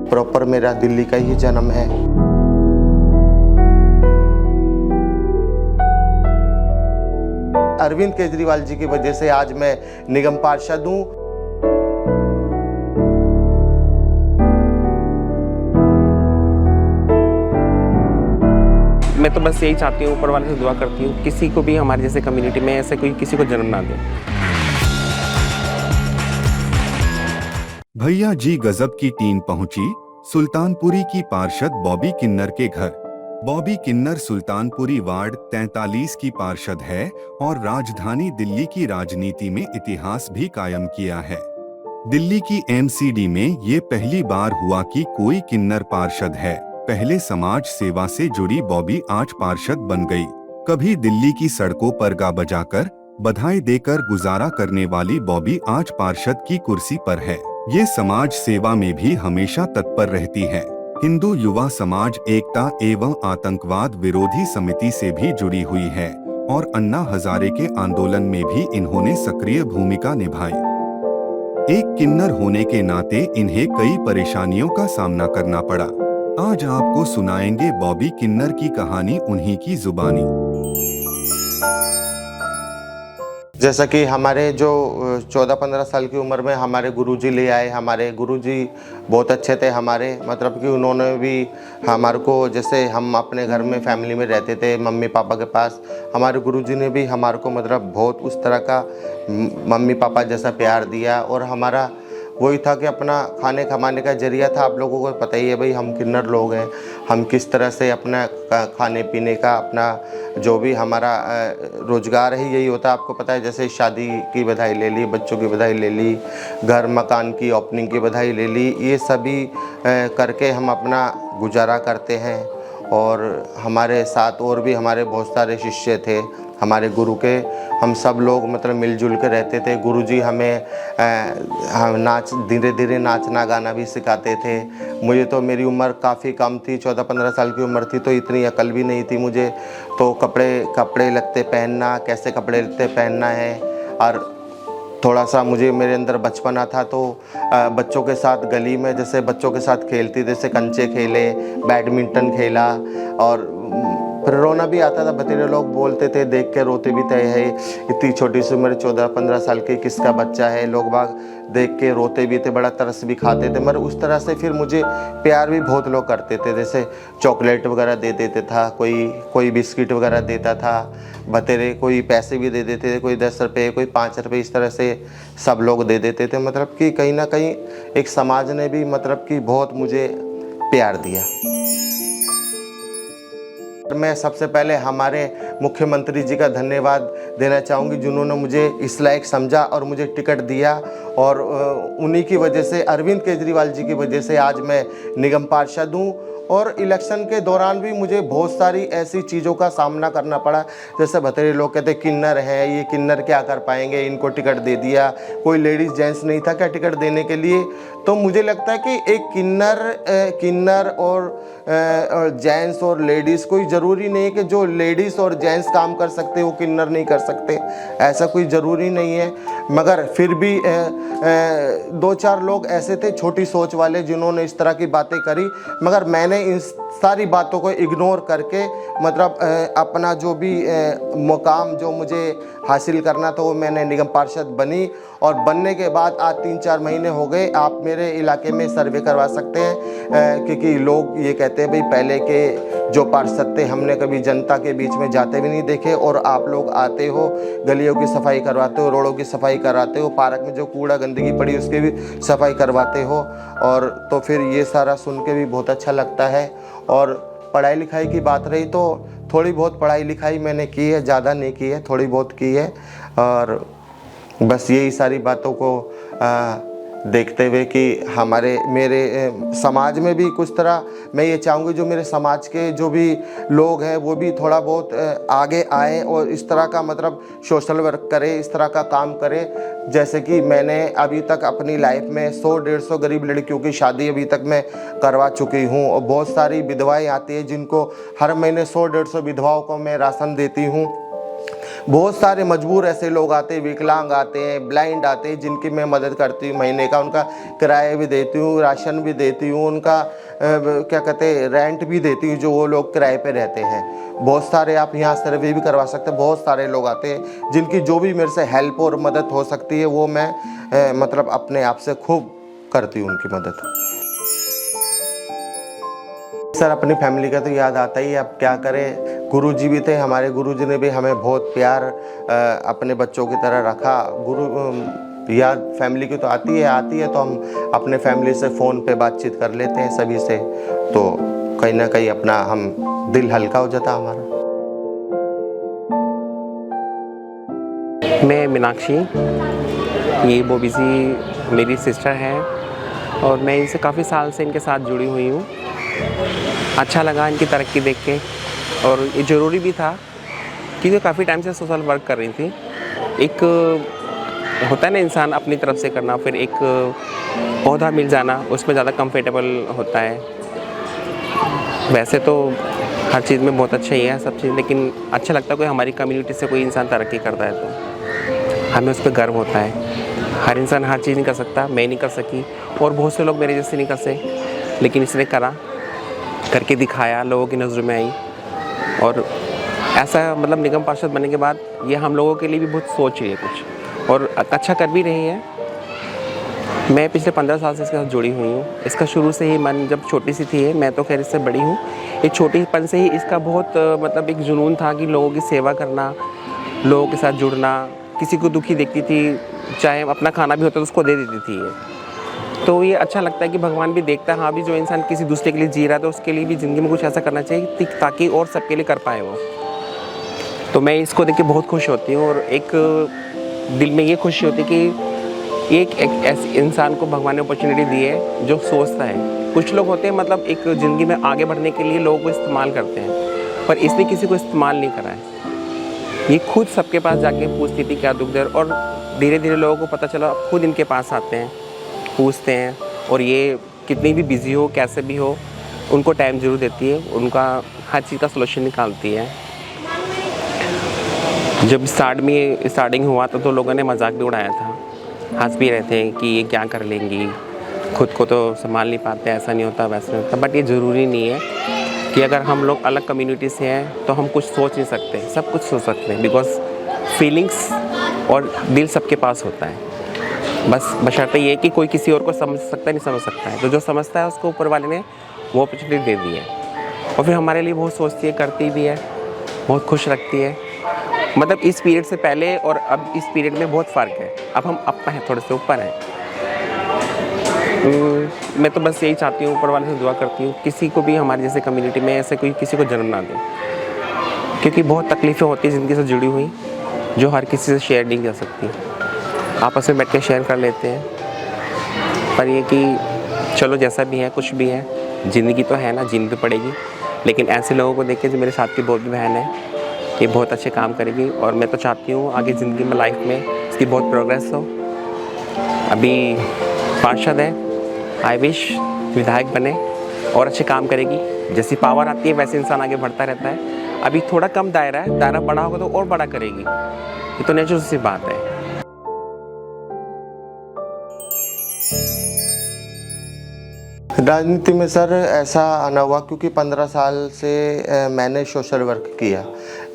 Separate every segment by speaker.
Speaker 1: Proper मेरा दिल्ली का ही जन्म है। अरविंद केजरीवाल जी की वजह से आज मैं निगम पार्षद हूँ।
Speaker 2: मैं तो बस यही चाहती हूँ, ऊपर वाले से दुआ करती हूँ, किसी को भी हमारे जैसे कम्युनिटी में ऐसे कोई किसी को जन्म ना दे।
Speaker 3: भैया जी गजब की टीम पहुंची सुल्तानपुरी की पार्षद बॉबी किन्नर के घर। बॉबी किन्नर सुल्तानपुरी वार्ड 43 की पार्षद है और राजधानी दिल्ली की राजनीति में इतिहास भी कायम किया है। दिल्ली की एमसीडी में ये पहली बार हुआ कि कोई किन्नर पार्षद है। पहले समाज सेवा से जुड़ी बॉबी आज पार्षद बन गई। कभी दिल्ली की सड़कों पर गा बजाकर बधाई देकर गुजारा करने वाली बॉबी आज पार्षद की कुर्सी पर है। ये समाज सेवा में भी हमेशा तत्पर रहती है। हिंदू युवा समाज एकता एवं आतंकवाद विरोधी समिति से भी जुड़ी हुई है और अन्ना हजारे के आंदोलन में भी इन्होंने सक्रिय भूमिका निभाई। एक किन्नर होने के नाते इन्हें कई परेशानियों का सामना करना पड़ा। आज आपको सुनाएंगे बॉबी किन्नर की कहानी उन्हीं की जुबानी।
Speaker 1: जैसा कि हमारे जो 14-15 साल की उम्र में हमारे गुरुजी ले आए। हमारे गुरुजी बहुत अच्छे थे हमारे, मतलब कि उन्होंने भी हमारे को, जैसे हम अपने घर में फैमिली में रहते थे मम्मी पापा के पास, हमारे गुरुजी ने भी हमारे को मतलब बहुत उस तरह का मम्मी पापा जैसा प्यार दिया। और हमारा वही था कि अपना खाने कमाने का जरिया था। आप लोगों को पता ही है भाई, हम किन्नर लोग हैं, हम किस तरह से अपना खाने पीने का, अपना जो भी हमारा रोज़गार है यही होता है। आपको पता है, जैसे शादी की बधाई ले ली, बच्चों की बधाई ले ली, घर मकान की ओपनिंग की बधाई ले ली, ये सभी करके हम अपना गुजारा करते हैं। और हमारे साथ और भी हमारे बहुत सारे शिष्य थे हमारे गुरु के। हम सब लोग मतलब मिलजुल के रहते थे। गुरुजी हमें नाच, धीरे धीरे नाचना गाना भी सिखाते थे। मुझे तो मेरी उम्र काफ़ी कम थी, 14-15 साल की उम्र थी, तो इतनी अकल भी नहीं थी मुझे। तो कपड़े लगते पहनना, कैसे कपड़े लगते पहनना है, और थोड़ा सा मुझे मेरे अंदर बचपना था। तो बच्चों के साथ गली में जैसे बच्चों के साथ खेलती, जैसे कंचे खेले, बैडमिंटन खेला। और फिर रोना भी आता था, बतेरे लोग बोलते थे, देख के रोते भी थे, है इतनी छोटी सी उम्र 14-15 साल की किसका बच्चा है। लोग बाग देख के रोते भी थे, बड़ा तरस भी खाते थे। मगर उस तरह से फिर मुझे प्यार भी बहुत लोग करते थे, जैसे चॉकलेट वगैरह दे देते था, कोई बिस्किट वगैरह देता था, बतेरे कोई पैसे भी दे देते थे, कोई 10 रुपये, कोई 5 रुपये, इस तरह से सब लोग दे देते थे। मतलब कि कहीं ना कहीं एक समाज ने भी मतलब कि बहुत मुझे प्यार दिया। मैं सबसे पहले हमारे मुख्यमंत्री जी का धन्यवाद देना चाहूँगी, जिन्होंने मुझे इस लायक समझा और मुझे टिकट दिया। और उन्हीं की वजह से, अरविंद केजरीवाल जी की वजह से आज मैं निगम पार्षद हूँ। और इलेक्शन के दौरान भी मुझे बहुत सारी ऐसी चीज़ों का सामना करना पड़ा, जैसे बतेरे लोग कहते किन्नर हैं, ये किन्नर क्या कर पाएंगे, इनको टिकट दे दिया। कोई लेडीज़ जेंट्स नहीं था क्या टिकट देने के लिए। तो मुझे लगता है कि एक किन्नर और जेंट्स और लेडीज़, कोई ज़रूरी नहीं है कि जो लेडीज़ और जेंट्स काम कर सकते वो किन्नर नहीं कर सकते, ऐसा कोई ज़रूरी नहीं है। मगर फिर भी 2-4 लोग ऐसे थे छोटी सोच वाले जिन्होंने इस तरह की बातें करी। मगर मैंने इन सारी बातों को इग्नोर करके मतलब अपना जो भी मुकाम जो मुझे हासिल करना था वो मैंने निगम पार्षद बनी। और बनने के बाद आज 3-4 महीने हो गए। आप मेरे इलाके में सर्वे करवा सकते हैं, क्योंकि लोग ये कहते हैं भाई पहले के जो पार्षद थे हमने कभी जनता के बीच में जाते भी नहीं देखे, और आप लोग आते हो, गलियों की सफाई करवाते हो, रोडों की सफाई कराते हो, पार्क में जो कूड़ा गंदगी पड़ी उसकी भी सफाई करवाते हो। और तो फिर ये सारा सुन के भी बहुत अच्छा लगता है। और पढ़ाई लिखाई की बात रही तो थोड़ी बहुत पढ़ाई लिखाई मैंने की है, ज़्यादा नहीं की है, थोड़ी बहुत की है। और बस यही सारी बातों को देखते हुए कि मेरे समाज में भी कुछ तरह, मैं ये चाहूँगी जो मेरे समाज के जो भी लोग हैं वो भी थोड़ा बहुत आगे आए और इस तरह का मतलब सोशल वर्क करे, इस तरह का काम करे। जैसे कि मैंने अभी तक अपनी लाइफ में 100-150 गरीब लड़कियों की शादी अभी तक मैं करवा चुकी हूँ। और बहुत सारी विधवाएँ आती हैं जिनको हर महीने 100-150 विधवाओं को मैं राशन देती हूँ। बहुत सारे मजबूर ऐसे लोग आते हैं, विकलांग आते हैं, ब्लाइंड आते हैं, जिनकी मैं मदद करती हूँ। महीने का उनका किराया भी देती हूँ, राशन भी देती हूँ, उनका क्या कहते हैं रेंट भी देती हूँ, जो वो लोग किराए पे रहते हैं। बहुत सारे आप यहाँ सर्वे भी करवा सकते हैं, बहुत सारे लोग आते हैं जिनकी जो भी मेरे से हेल्प और मदद हो सकती है वो मैं मतलब अपने आप से खूब करती हूँ उनकी मदद। सर अपनी फैमिली का तो याद आता ही है, अब क्या करें। गुरुजी भी थे हमारे, गुरुजी ने भी हमें बहुत प्यार अपने बच्चों की तरह रखा। याद फैमिली की तो आती है तो हम अपने फैमिली से फ़ोन पे बातचीत कर लेते हैं सभी से, तो कहीं ना कहीं अपना हम दिल हल्का हो जाता हमारा।
Speaker 2: मैं मीनाक्षी, ये बॉबी जी मेरी सिस्टर है और मैं इनसे काफ़ी साल से इनके साथ जुड़ी हुई हूँ। अच्छा लगा इनकी तरक्की देख के, और ये ज़रूरी भी था क्योंकि काफ़ी टाइम से सोशल वर्क कर रही थी। एक होता है ना इंसान अपनी तरफ से करना, फिर एक पौधा मिल जाना, उसमें ज़्यादा कंफर्टेबल होता है। वैसे तो हर चीज़ में बहुत अच्छा ही है सब चीज़, लेकिन अच्छा लगता है कोई हमारी कम्युनिटी से कोई इंसान तरक्की करता है तो हमें उस पर गर्व होता है। हर इंसान हर चीज़ नहीं कर सकता, मैं नहीं कर सकी और बहुत से लोग मेरे जैसे नहीं कर सके, लेकिन इसने करा, करके दिखाया, लोगों की नज़रों में आई। और ऐसा मतलब निगम पार्षद बनने के बाद ये हम लोगों के लिए भी बहुत सोच रही है कुछ, और अच्छा कर भी रही है। मैं पिछले 15 साल से इसके साथ जुड़ी हुई हूँ। इसका शुरू से ही मन जब छोटी सी थी, मैं तो खैर इससे बड़ी हूँ, एक छोटीपन से ही इसका बहुत मतलब एक जुनून था कि लोगों की सेवा करना, लोगों के साथ जुड़ना। किसी को दुखी देखती थी, चाहे अपना खाना भी होता तो उसको दे देती थी ये। तो ये अच्छा लगता है कि भगवान भी देखता है, हाँ भी जो इंसान किसी दूसरे के लिए जी रहा है तो उसके लिए भी ज़िंदगी में कुछ ऐसा करना चाहिए ताकि और सबके लिए कर पाए वो। तो मैं इसको देख के बहुत खुश होती हूँ, और एक दिल में ये खुशी होती है कि एक ऐसे इंसान को भगवान ने अपॉर्चुनिटी दी है जो सोचता है। कुछ लोग होते हैं मतलब एक ज़िंदगी में आगे बढ़ने के लिए लोगों को इस्तेमाल करते हैं, पर इसने किसी को इस्तेमाल नहीं करा है। ये खुद सबके पास जाके पूछती थी क्या दुख दर्द, और धीरे धीरे लोगों को पता चला, खुद इनके पास आते हैं, पूछते हैं, और ये कितनी भी बिज़ी हो, कैसे भी हो, उनको टाइम ज़रूर देती है, उनका हर चीज़ का सलूशन निकालती है। जब स्टार्टिंग हुआ तो लोगों ने मजाक भी उड़ाया था, हंस भी रहे थे कि ये क्या कर लेंगी, खुद को तो संभाल नहीं पाते, ऐसा नहीं होता वैसा नहीं होता। बट ये ज़रूरी नहीं है कि अगर हम लोग अलग कम्युनिटी से हैं तो हम कुछ सोच नहीं सकते, सब कुछ सोच सकते हैं, बिकॉज फीलिंग्स और दिल सबके पास होता है। बस बशर्ते ये कि कोई किसी और को समझ सकता है, नहीं समझ सकता है, तो जो समझता है उसको ऊपर वाले ने वो अपॉर्चुनिटी दे दी है, और फिर हमारे लिए बहुत सोचती है, करती भी है, बहुत खुश रखती है। मतलब इस पीरियड से पहले और अब इस पीरियड में बहुत फ़र्क है, अब हम अपना है, थोड़े से ऊपर हैं। मैं तो बस यही चाहती हूँ, ऊपर वाले से दुआ करती हूँ किसी को भी हमारे जैसे कम्युनिटी में ऐसे कोई किसी को जन्म ना दे, क्योंकि बहुत तकलीफ़ें होती हैं ज़िंदगी से जुड़ी हुई जो हर किसी से शेयर नहीं कर सकती। आपस में बैठ के शेयर कर लेते हैं, पर ये कि चलो जैसा भी है, कुछ भी है, ज़िंदगी तो है ना, जीनी तो पड़ेगी। लेकिन ऐसे लोगों को देख के जो मेरे साथ की बहुत भी बहन है, ये बहुत अच्छे काम करेगी, और मैं तो चाहती हूँ आगे ज़िंदगी में, लाइफ में इसकी बहुत प्रोग्रेस हो। अभी पार्षद है, आई विश विधायक बने और अच्छे काम करेगी। जैसी पावर आती है वैसे इंसान आगे बढ़ता रहता है। अभी थोड़ा कम दायरा है, दायरा बड़ा होगा तो और बड़ा करेगी, ये तो नेचुरल सी बात है।
Speaker 1: राजनीति में सर ऐसा आना हुआ क्योंकि 15 साल से मैंने सोशल वर्क किया।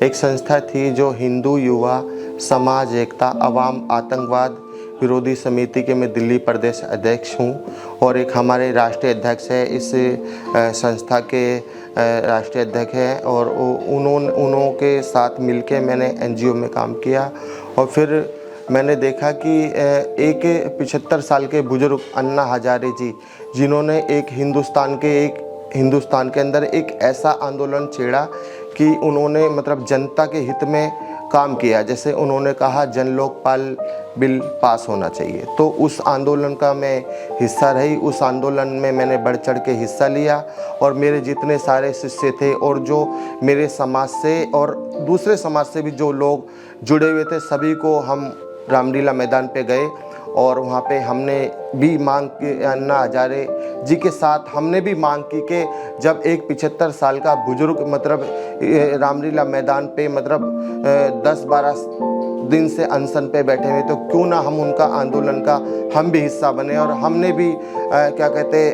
Speaker 1: एक संस्था थी जो हिंदू युवा समाज एकता अवाम आतंकवाद विरोधी समिति के मैं दिल्ली प्रदेश अध्यक्ष हूँ, और एक हमारे राष्ट्रीय अध्यक्ष है, इस संस्था के राष्ट्रीय अध्यक्ष हैं, और उन्हों के साथ मिलके मैंने NGO में काम किया। और फिर मैंने देखा कि एक 75 साल के बुजुर्ग अन्ना हजारे जी, जिन्होंने एक हिंदुस्तान के अंदर एक ऐसा आंदोलन छेड़ा कि उन्होंने मतलब जनता के हित में काम किया। जैसे उन्होंने कहा जन लोकपाल बिल पास होना चाहिए, तो उस आंदोलन का मैं हिस्सा रही। उस आंदोलन में मैंने बढ़ चढ़ के हिस्सा लिया, और मेरे जितने सारे शिष्य थे और जो मेरे समाज से और दूसरे समाज से भी जो लोग जुड़े हुए थे, सभी को हम रामलीला मैदान पे गए और वहाँ पे हमने भी मांग की, अन्ना हजारे जी के साथ हमने भी मांग की कि जब एक 75 साल का बुजुर्ग मतलब रामलीला मैदान पे मतलब 10-12 दिन से अनशन पे बैठे हुए, तो क्यों ना हम उनका आंदोलन का हम भी हिस्सा बने। और हमने भी क्या कहते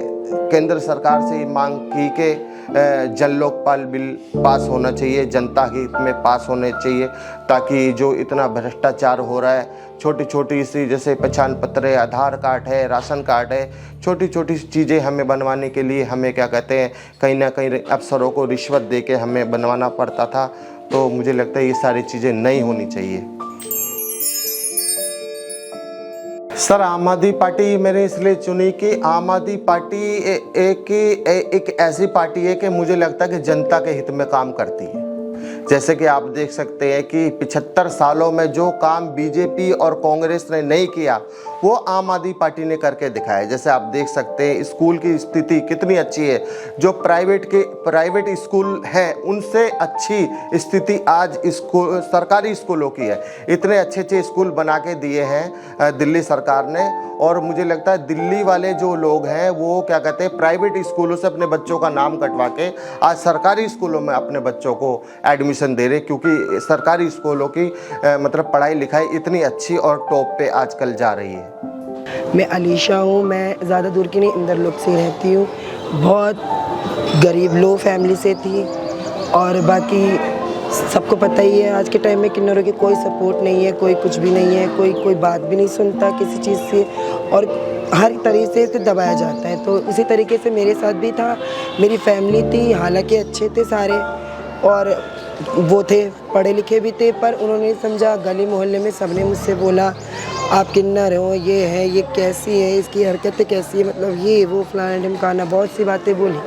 Speaker 1: केंद्र सरकार से मांग की कि जल लोकपाल बिल पास होना चाहिए, जनता के हित में पास होने चाहिए, ताकि जो इतना भ्रष्टाचार हो रहा है, छोटी छोटी सी जैसे पहचान पत्र है, आधार कार्ड है, राशन कार्ड है, छोटी छोटी चीज़ें हमें बनवाने के लिए हमें क्या कहते हैं कहीं ना कहीं अफसरों को रिश्वत दे के हमें बनवाना पड़ता था। तो मुझे लगता है ये सारी चीज़ें नहीं होनी चाहिए। सर, आम आदमी पार्टी मैंने इसलिए चुनी कि आम आदमी पार्टी एक ऐसी पार्टी है कि मुझे लगता है कि जनता के हित में काम करती है। जैसे कि आप देख सकते हैं कि 75 सालों में जो काम बीजेपी और कांग्रेस ने नहीं किया वो आम आदमी पार्टी ने करके दिखाया। जैसे आप देख सकते हैं स्कूल की स्थिति कितनी अच्छी है, जो प्राइवेट स्कूल है उनसे अच्छी स्थिति आज स्कूल सरकारी स्कूलों की है। इतने अच्छे अच्छे स्कूल बना के दिए हैं दिल्ली सरकार ने। और मुझे लगता है दिल्ली वाले जो लोग हैं वो क्या कहते हैं प्राइवेट स्कूलों से अपने बच्चों का नाम कटवा के आज सरकारी स्कूलों में अपने बच्चों को एडमिशन दे रहे, क्योंकि सरकारी स्कूलों की मतलब पढ़ाई लिखाई इतनी अच्छी और टॉप पे आजकल जा रही है।
Speaker 4: मैं अलीशा हूँ, मैं ज़्यादा दूर की नहीं, इंदर लोग से रहती हूँ। बहुत गरीब लो फैमिली से थी और बाकी सबको पता ही है आज के टाइम में किन्नरों की कोई सपोर्ट नहीं है, कोई कुछ भी नहीं है, कोई बात भी नहीं सुनता किसी चीज़ से और हर तरीके से दबाया जाता है। तो इसी तरीके से मेरे साथ भी था। मेरी फैमिली थी, हालांकि अच्छे थे सारे और वो थे पढ़े लिखे भी थे, पर उन्होंने समझा। गली मोहल्ले में सबने मुझसे बोला आप किन्नर हो, ये है, ये कैसी है, इसकी हरकतें कैसी है, मतलब ये वो फलाना ढिमकाना, बहुत सी बातें बोली।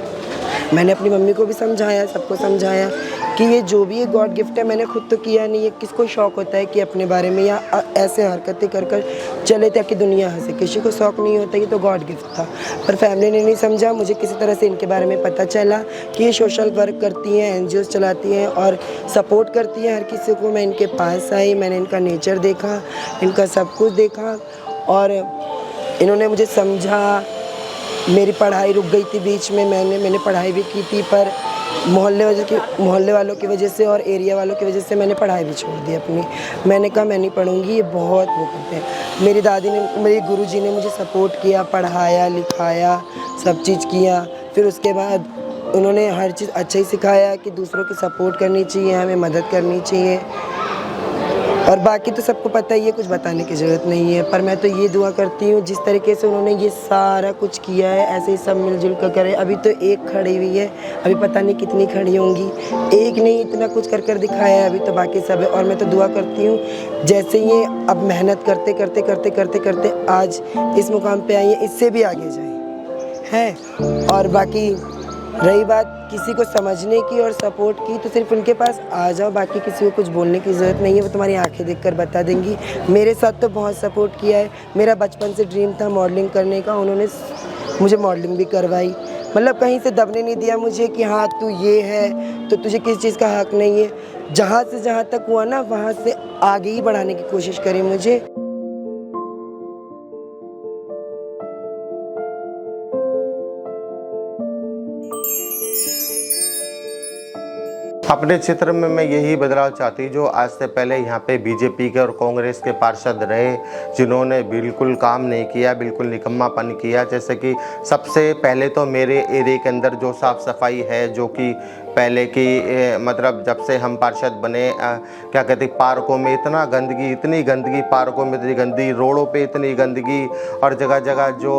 Speaker 4: मैंने अपनी मम्मी को भी समझाया, सबको समझाया कि ये जो भी ये गॉड गिफ्ट है, मैंने खुद तो किया नहीं है। किसको शौक़ होता है कि अपने बारे में या ऐसे हरकतें कर कर चले ताकि दुनिया हंसे, किसी को शौक़ नहीं होता। ये तो गॉड गिफ्ट था, पर फैमिली ने नहीं समझा। मुझे किसी तरह से इनके बारे में पता चला कि ये सोशल वर्क करती हैं, NGOs चलाती हैं और सपोर्ट करती हैं हर किसी को। मैं इनके पास आई, मैंने इनका नेचर देखा, इनका सब कुछ देखा और इन्होंने मुझे समझा। मेरी पढ़ाई रुक गई थी बीच में, मैंने पढ़ाई भी की थी, पर मोहल्ले वालों की वजह से और एरिया वालों की वजह से मैंने पढ़ाई भी छोड़ दी अपनी। मैंने कहा मैं नहीं पढ़ूंगी, ये बहुत वो करते हैं। मेरी गुरुजी ने मुझे सपोर्ट किया, पढ़ाया लिखाया, सब चीज़ किया। फिर उसके बाद उन्होंने हर चीज़ अच्छा ही सिखाया कि दूसरों की सपोर्ट करनी चाहिए, हमें मदद करनी चाहिए। और बाकी तो सबको पता ही है, कुछ बताने की ज़रूरत नहीं है। पर मैं तो ये दुआ करती हूँ जिस तरीके से उन्होंने ये सारा कुछ किया है ऐसे ही सब मिलजुल कर करें। अभी तो एक खड़ी हुई है, अभी पता नहीं कितनी खड़ी होंगी। एक नहीं, इतना कुछ कर कर दिखाया है, अभी तो बाकी सब है। और मैं तो दुआ करती हूँ जैसे ये अब मेहनत करते करते करते करते करते आज इस मुकाम पर आई है, इससे भी आगे जाए है। और बाकी रही बात किसी को समझने की और सपोर्ट की, तो सिर्फ उनके पास आ जाओ, बाकी किसी को कुछ बोलने की ज़रूरत नहीं है, वो तुम्हारी आंखें देखकर बता देंगी। मेरे साथ तो बहुत सपोर्ट किया है। मेरा बचपन से ड्रीम था मॉडलिंग करने का, उन्होंने मुझे मॉडलिंग भी करवाई। मतलब कहीं से दबने नहीं दिया मुझे कि हाँ तू ये है तो तुझे किसी चीज़ का हक नहीं है। जहाँ से जहाँ तक हुआ ना वहाँ से आगे ही बढ़ाने की कोशिश करी मुझे।
Speaker 1: अपने क्षेत्र में मैं यही बदलाव चाहती जो आज से पहले यहाँ पे बीजेपी के और कांग्रेस के पार्षद रहे, जिन्होंने बिल्कुल काम नहीं किया, बिल्कुल निकम्मापन किया। जैसे कि सबसे पहले तो मेरे एरिया के अंदर जो साफ़ सफाई है, जो कि पहले की मतलब जब से हम पार्षद बने क्या कहते पार्कों में इतना गंदगी, इतनी गंदगी, पार्कों में इतनी गंदगी, रोडों पे इतनी गंदगी और जगह जगह जो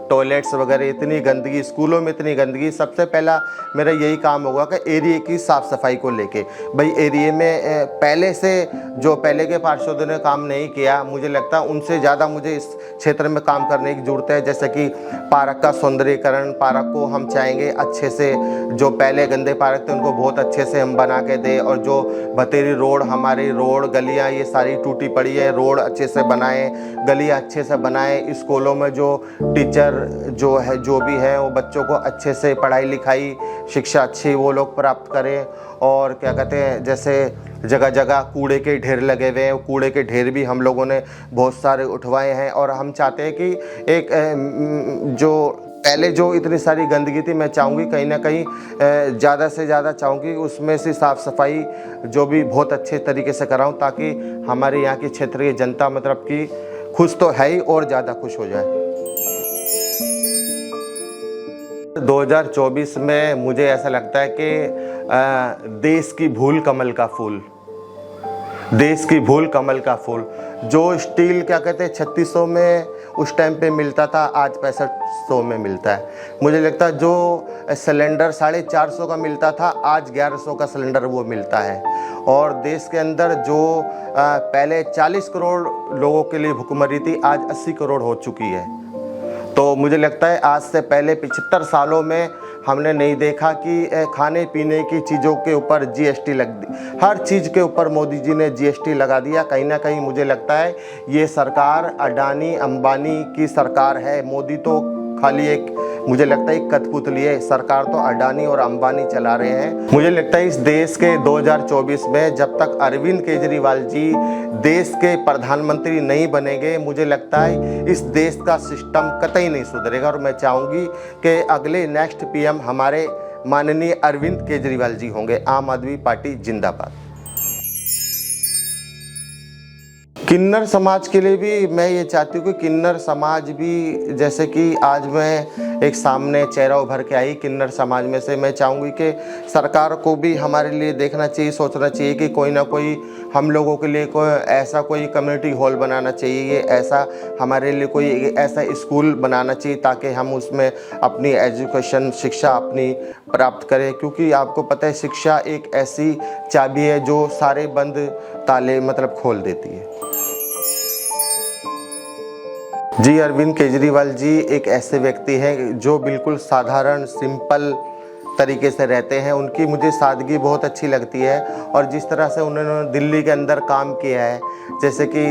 Speaker 1: टॉयलेट्स वगैरह इतनी गंदगी, स्कूलों में इतनी गंदगी। सबसे पहला मेरा यही काम होगा कि एरिया की साफ़ सफाई को लेके भाई एरिया में पहले से जो पहले के पार्षदों ने काम नहीं किया, मुझे लगता है उनसे ज़्यादा मुझे इस क्षेत्र में काम करने की ज़रूरत है। जैसे कि पार्क का सौंदर्यीकरण, पार्क को हम चाहेंगे अच्छे से, जो पहले गंदे पार्क थे उनको बहुत अच्छे से हम बना के दें। और जो बतेरी रोड, हमारी रोड गलियां ये सारी टूटी पड़ी है, रोड अच्छे से बनाएं, गलियां अच्छे से बनाएं। स्कूलों में जो टीचर जो भी है वो बच्चों को अच्छे से पढ़ाई लिखाई शिक्षा अच्छी वो लोग प्राप्त करें। और क्या कहते हैं जैसे जगह जगह कूड़े के ढेर लगे हुए हैं, कूड़े के ढेर भी हम लोगों ने बहुत सारे उठवाए हैं। और हम चाहते हैं कि एक जो पहले जो इतनी सारी गंदगी थी, मैं चाहूँगी कहीं ना कहीं ज़्यादा से ज़्यादा चाहूँगी उसमें से साफ़ सफाई जो भी बहुत अच्छे तरीके से कराऊँ, ताकि हमारे यहाँ की क्षेत्रीय जनता मतलब कि खुश तो है ही और ज़्यादा खुश हो जाए। 2024 में मुझे ऐसा लगता है कि देश की भूल कमल का फूल, देश की भूल कमल का फूल। जो स्टील क्या कहते हैं 3600 में उस टाइम पे मिलता था, आज 6500 में मिलता है। मुझे लगता है जो सिलेंडर 450 का मिलता था, आज 1100 का सिलेंडर वो मिलता है। और देश के अंदर जो पहले 40 करोड़ लोगों के लिए भुखमरी थी, आज 80 करोड़ हो चुकी है। तो मुझे लगता है आज से पहले 75 सालों में हमने नहीं देखा कि खाने पीने की चीज़ों के ऊपर जीएसटी लग दी। हर चीज़ के ऊपर मोदी जी ने जीएसटी लगा दिया। कहीं ना कहीं मुझे लगता है ये सरकार अडानी अंबानी की सरकार है। मोदी तो खाली एक मुझे लगता है एक कठपुतली है, सरकार तो अडानी और अंबानी चला रहे हैं। मुझे लगता है इस देश के 2024 में जब तक अरविंद केजरीवाल जी देश के प्रधानमंत्री नहीं बनेंगे, मुझे लगता है इस देश का सिस्टम कतई नहीं सुधरेगा। और मैं चाहूँगी कि अगले नेक्स्ट पीएम हमारे माननीय अरविंद केजरीवाल जी होंगे। आम आदमी पार्टी जिंदाबाद। किन्नर समाज के लिए भी मैं ये चाहती हूँ कि किन्नर समाज भी, जैसे कि आज मैं एक सामने चेहरा उभर के आई किन्नर समाज में से, मैं चाहूँगी कि सरकार को भी हमारे लिए देखना चाहिए, सोचना चाहिए कि कोई ना कोई हम लोगों के लिए कोई ऐसा कोई कम्युनिटी हॉल बनाना चाहिए, ऐसा हमारे लिए कोई ऐसा स्कूल बनाना चाहिए ताकि हम उसमें अपनी एजुकेशन शिक्षा अपनी प्राप्त करें। क्योंकि आपको पता है शिक्षा एक ऐसी चाबी है जो सारे बंद ताले मतलब खोल देती है। जी, अरविंद केजरीवाल जी एक ऐसे व्यक्ति हैं जो बिल्कुल साधारण सिंपल तरीके से रहते हैं। उनकी मुझे सादगी बहुत अच्छी लगती है। और जिस तरह से उन्होंने दिल्ली के अंदर काम किया है, जैसे कि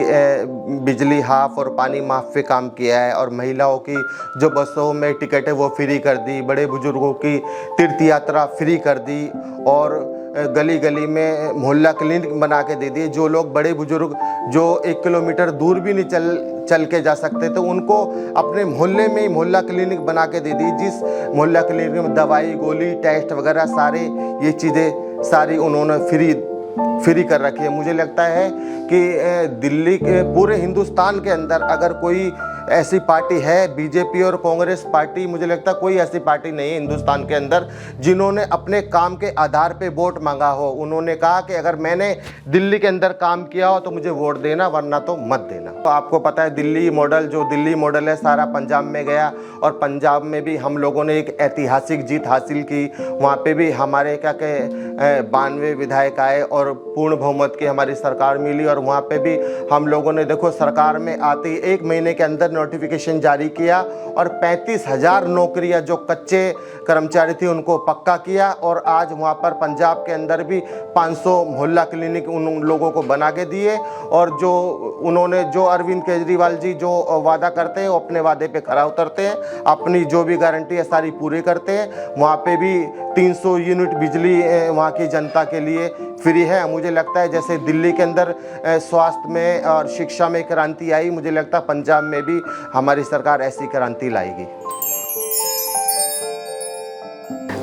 Speaker 1: बिजली हाफ और पानी माफ पे काम किया है, और महिलाओं की जो बसों में टिकट है वो फ्री कर दी, बड़े बुजुर्गों की तीर्थ यात्रा फ्री कर दी, और गली गली में मोहल्ला क्लिनिक बना के दे दिए। जो लोग बड़े बुजुर्ग जो 1 किलोमीटर दूर भी नहीं चल के जा सकते, तो उनको अपने मोहल्ले में ही मोहल्ला क्लिनिक बना के दे दी, जिस मोहल्ला क्लिनिक में दवाई गोली टेस्ट वगैरह सारे ये चीज़ें सारी उन्होंने फ्री कर रखी है। मुझे लगता है कि दिल्ली के पूरे हिंदुस्तान के अंदर अगर कोई ऐसी पार्टी है, बीजेपी और कांग्रेस पार्टी, मुझे लगता है कोई ऐसी पार्टी नहीं है हिंदुस्तान के अंदर जिन्होंने अपने काम के आधार पे वोट मांगा हो। उन्होंने कहा कि अगर मैंने दिल्ली के अंदर काम किया हो तो मुझे वोट देना, वरना तो मत देना। तो आपको पता है दिल्ली मॉडल है सारा पंजाब में गया, और पंजाब में भी हम लोगों ने एक ऐतिहासिक जीत हासिल की। वहाँ पे भी हमारे 92 विधायक आए और पूर्ण बहुमत की हमारी सरकार मिली। और वहाँ पे भी हम लोगों ने देखो सरकार में आते ही 1 महीने के अंदर नोटिफिकेशन जारी किया, और 35,000 नौकरियां जो कच्चे कर्मचारी थी उनको पक्का किया। और आज वहाँ पर पंजाब के अंदर भी 500 मोहल्ला क्लिनिक उन लोगों को बना के दिए। और जो अरविंद केजरीवाल जी जो वादा करते हैं वो अपने वादे पे खरा उतरते हैं, अपनी जो भी गारंटी है सारी पूरी करते हैं। वहाँ पे भी 300 यूनिट बिजली वहाँ की जनता के लिए फ्री है। मुझे लगता है जैसे दिल्ली के अंदर स्वास्थ्य में और शिक्षा में क्रांति आई, मुझे लगता है पंजाब में भी हमारी सरकार ऐसी क्रांति लाएगी।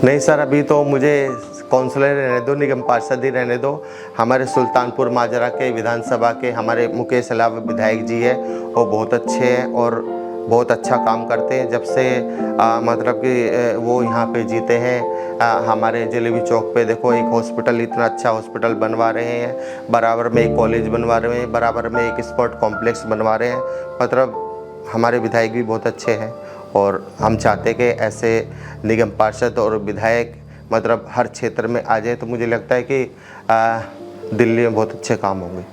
Speaker 1: नहीं सर, अभी तो मुझे काउंसलर रहने दो, निगम पार्षद ही रहने दो। हमारे सुल्तानपुर माजरा के विधानसभा के हमारे मुकेश अलावा विधायक जी है, वो बहुत अच्छे हैं और बहुत अच्छा काम करते हैं। जब से मतलब कि वो यहाँ पे जीते हैं, हमारे जलेबी चौक पे देखो एक हॉस्पिटल, इतना अच्छा हॉस्पिटल बनवा रहे हैं, बराबर में एक कॉलेज बनवा रहे हैं, बराबर में एक स्पोर्ट कॉम्प्लेक्स बनवा रहे हैं। मतलब हमारे विधायक भी बहुत अच्छे हैं, और हम चाहते हैं कि ऐसे निगम पार्षद और विधायक मतलब हर क्षेत्र में आ जाए, तो मुझे लगता है कि दिल्ली में बहुत अच्छे काम होंगे।